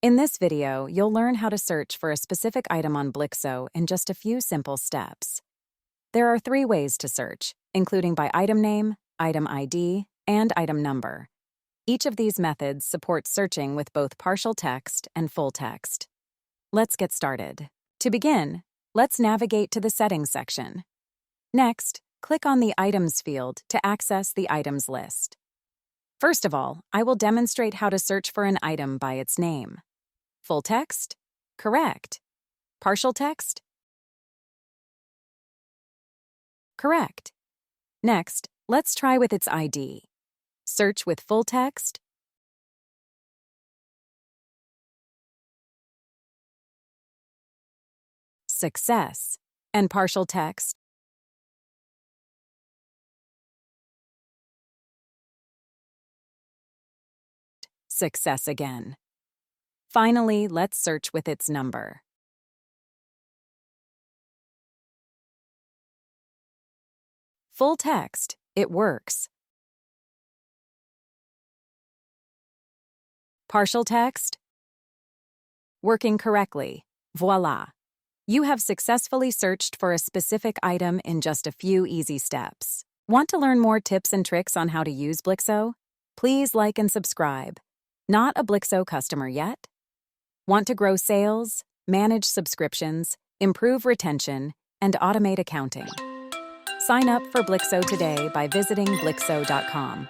In this video, you'll learn how to search for a specific item on Blixo in just a few simple steps. There are 3 ways to search, including by item name, item ID, and item number. Each of these methods supports searching with both partial text and full text. Let's get started. To begin, let's navigate to the Settings section. Next, click on the Items field to access the items list. First of all, I will demonstrate how to search for an item by its name. Full text? Correct. Partial text? Correct. Next, let's try with its ID. Search with full text. Success. And partial text. Success again. Finally, let's search with its number. Full text, it works. Partial text? Working correctly. Voila! You have successfully searched for a specific item in just a few easy steps. Want to learn more tips and tricks on how to use Blixo? Please like and subscribe. Not a Blixo customer yet? Want to grow sales, manage subscriptions, improve retention, and automate accounting? Sign up for Blixo today by visiting Blixo.com.